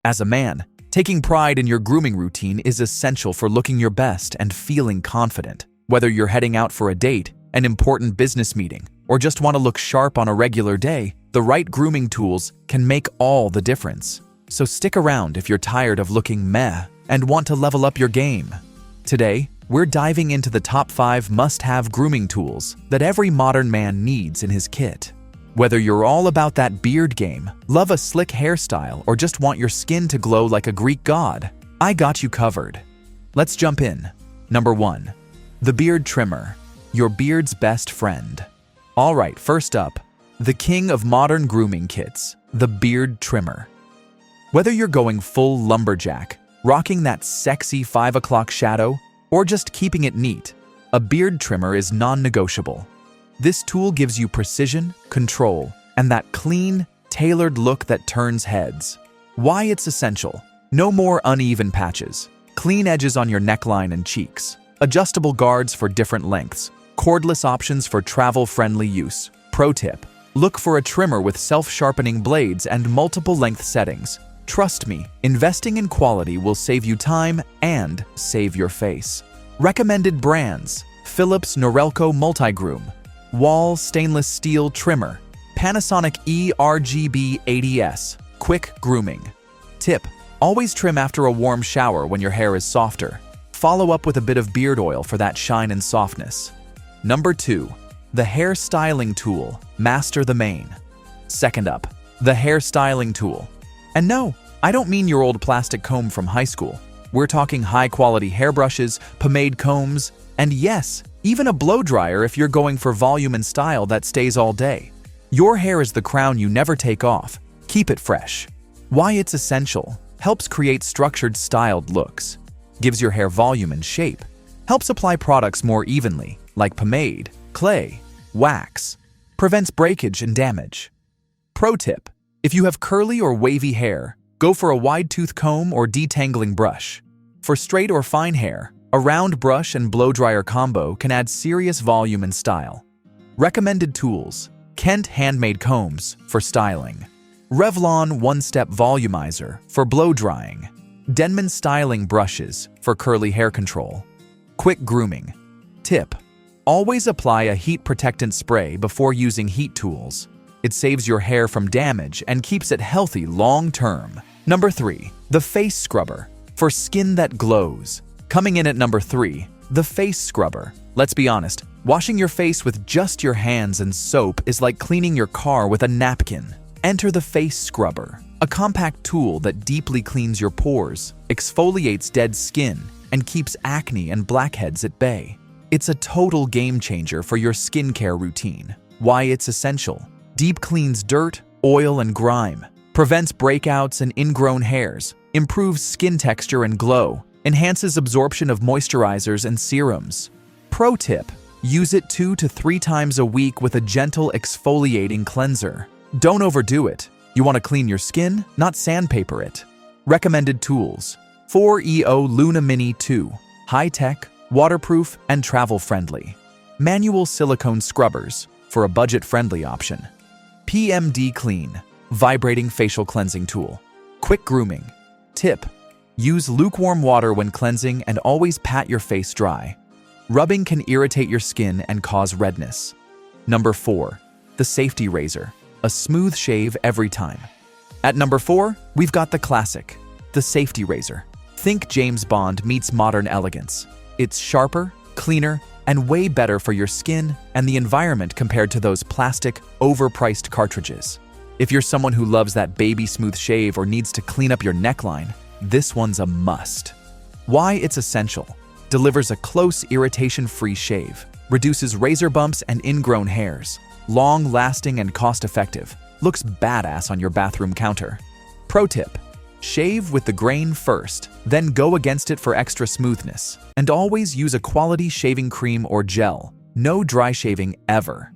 As a man, taking pride in your grooming routine is essential for looking your best and feeling confident. Whether you're heading out for a date, an important business meeting, or just want to look sharp on a regular day, the right grooming tools can make all the difference. So stick around if you're tired of looking meh and want to level up your game. Today, we're diving into the top 5 must-have grooming tools that every modern man needs in his kit. Whether you're all about that beard game, love a slick hairstyle, or just want your skin to glow like a Greek god, I got you covered. Let's jump in. Number 1. The beard trimmer, your beard's best friend. Alright, first up, the king of modern grooming kits, the beard trimmer. Whether you're going full lumberjack, rocking that sexy 5 o'clock shadow, or just keeping it neat, a beard trimmer is non-negotiable. This tool gives you precision, control, and that clean, tailored look that turns heads. Why it's essential? No more uneven patches, clean edges on your neckline and cheeks, adjustable guards for different lengths, cordless options for travel-friendly use. Pro tip: look for a trimmer with self-sharpening blades and multiple length settings. Trust me, investing in quality will save you time and save your face. Recommended brands: Philips Norelco Multigroom, Wall Stainless Steel Trimmer, Panasonic eRGB 80S, Quick Grooming. Tip: always trim after a warm shower when your hair is softer. Follow up with a bit of beard oil for that shine and softness. Number 2. The hair styling tool, master the mane. Second up, the hair styling tool. And no, I don't mean your old plastic comb from high school. We're talking high-quality hairbrushes, pomade combs, and yes, even a blow dryer if you're going for volume and style that stays all day. Your hair is the crown you never take off. Keep it fresh. Why it's essential: helps create structured, styled looks, gives your hair volume and shape, helps apply products more evenly, like pomade, clay, wax, prevents breakage and damage. Pro tip: if you have curly or wavy hair, go for a wide-tooth comb or detangling brush. For straight or fine hair, a round brush and blow dryer combo can add serious volume and style. Recommended tools: Kent handmade combs for styling, Revlon one-step volumizer for blow drying, Denman styling brushes for curly hair control. Quick grooming. Tip: always apply a heat protectant spray before using heat tools. It saves your hair from damage and keeps it healthy long-term. Number 3. The face scrubber, for skin that glows. Coming in at number 3, the face scrubber. Let's be honest, washing your face with just your hands and soap is like cleaning your car with a napkin. Enter the face scrubber, a compact tool that deeply cleans your pores, exfoliates dead skin, and keeps acne and blackheads at bay. It's a total game changer for your skincare routine. Why it's essential: deep cleans dirt, oil, and grime, prevents breakouts and ingrown hairs, improves skin texture and glow, enhances absorption of moisturizers and serums. Pro tip: use it 2 to 3 times a week with a gentle exfoliating cleanser. Don't overdo it. You want to clean your skin, not sandpaper it. Recommended tools: 4EO Luna Mini 2, high-tech, waterproof, and travel-friendly. Manual silicone scrubbers for a budget-friendly option. PMD Clean, vibrating facial cleansing tool. Quick grooming. Tip: use lukewarm water when cleansing and always pat your face dry. Rubbing can irritate your skin and cause redness. Number 4. The safety razor, a smooth shave every time. At number 4, we've got the classic, the safety razor. Think James Bond meets modern elegance. It's sharper, cleaner, and way better for your skin and the environment compared to those plastic, overpriced cartridges. If you're someone who loves that baby smooth shave or needs to clean up your neckline, this one's a must. Why it's essential: delivers a close, irritation-free shave, reduces razor bumps and ingrown hairs, long-lasting and cost-effective, looks badass on your bathroom counter. Pro tip: shave with the grain first, then go against it for extra smoothness. And always use a quality shaving cream or gel. No dry shaving ever.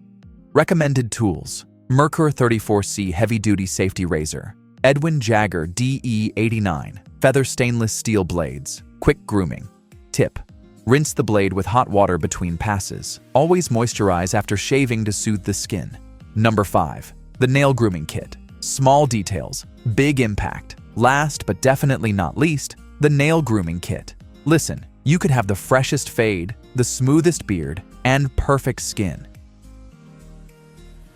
Recommended tools: Merkur 34C Heavy-Duty Safety Razor, Edwin Jagger DE89 Feather Stainless Steel Blades. Quick grooming. Tip: rinse the blade with hot water between passes. Always moisturize after shaving to soothe the skin. Number 5. The nail grooming kit. Small details, big impact. Last but definitely not least, the nail grooming kit. Listen, you could have the freshest fade, the smoothest beard, and perfect skin.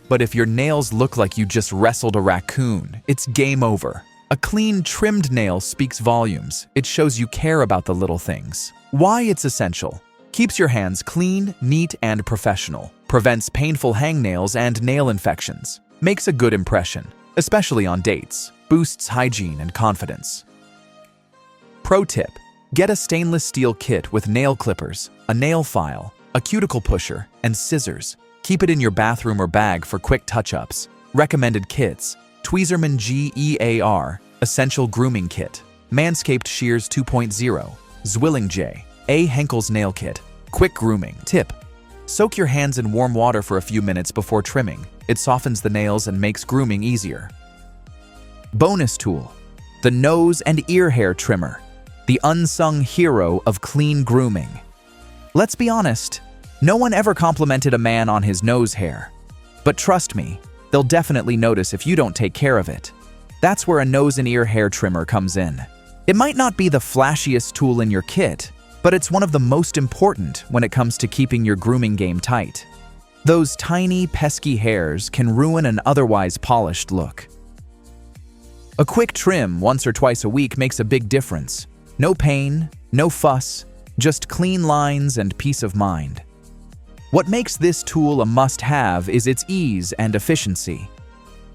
But if your nails look like you just wrestled a raccoon, it's game over. A clean, trimmed nail speaks volumes. It shows you care about the little things. Why it's essential. Keeps your hands clean, neat, and professional. Prevents painful hangnails and nail infections. Makes a good impression, especially on dates. Boosts hygiene and confidence. Pro tip: get a stainless steel kit with nail clippers, a nail file, a cuticle pusher, and scissors. Keep it in your bathroom or bag for quick touch-ups. Recommended kits: Tweezerman GEAR, Essential Grooming Kit, Manscaped Shears 2.0, Zwilling J, A. Henkel's Nail Kit. Quick grooming tip: soak your hands in warm water for a few minutes before trimming. It softens the nails and makes grooming easier. Bonus tool: the nose and ear hair trimmer, the unsung hero of clean grooming. Let's be honest, no one ever complimented a man on his nose hair. But trust me, they'll definitely notice if you don't take care of it. That's where a nose and ear hair trimmer comes in. It might not be the flashiest tool in your kit, but it's one of the most important when it comes to keeping your grooming game tight. Those tiny, pesky hairs can ruin an otherwise polished look. A quick trim once or twice a week makes a big difference. No pain, no fuss, just clean lines and peace of mind. What makes this tool a must-have is its ease and efficiency.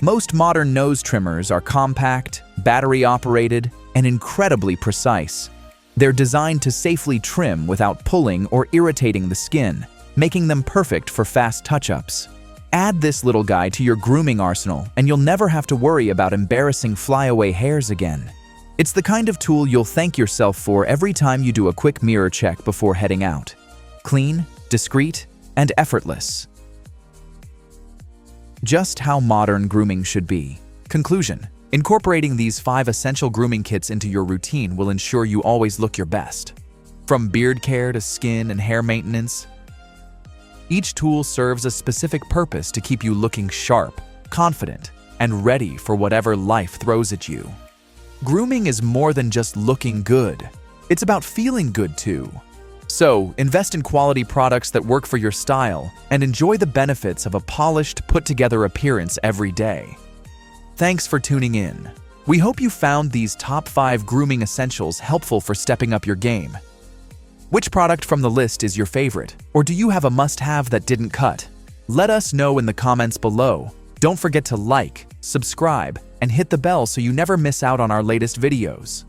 Most modern nose trimmers are compact, battery-operated, and incredibly precise. They're designed to safely trim without pulling or irritating the skin, making them perfect for fast touch-ups. Add this little guy to your grooming arsenal, and you'll never have to worry about embarrassing flyaway hairs again. It's the kind of tool you'll thank yourself for every time you do a quick mirror check before heading out. Clean, discreet, and effortless. Just how modern grooming should be. Conclusion: incorporating these 5 essential grooming kits into your routine will ensure you always look your best. From beard care to skin and hair maintenance, each tool serves a specific purpose to keep you looking sharp, confident, and ready for whatever life throws at you. Grooming is more than just looking good. It's about feeling good too. So, invest in quality products that work for your style and enjoy the benefits of a polished, put-together appearance every day. Thanks for tuning in. We hope you found these top 5 grooming essentials helpful for stepping up your game. Which product from the list is your favorite? Or do you have a must-have that didn't cut? Let us know in the comments below. Don't forget to like, subscribe, and hit the bell so you never miss out on our latest videos.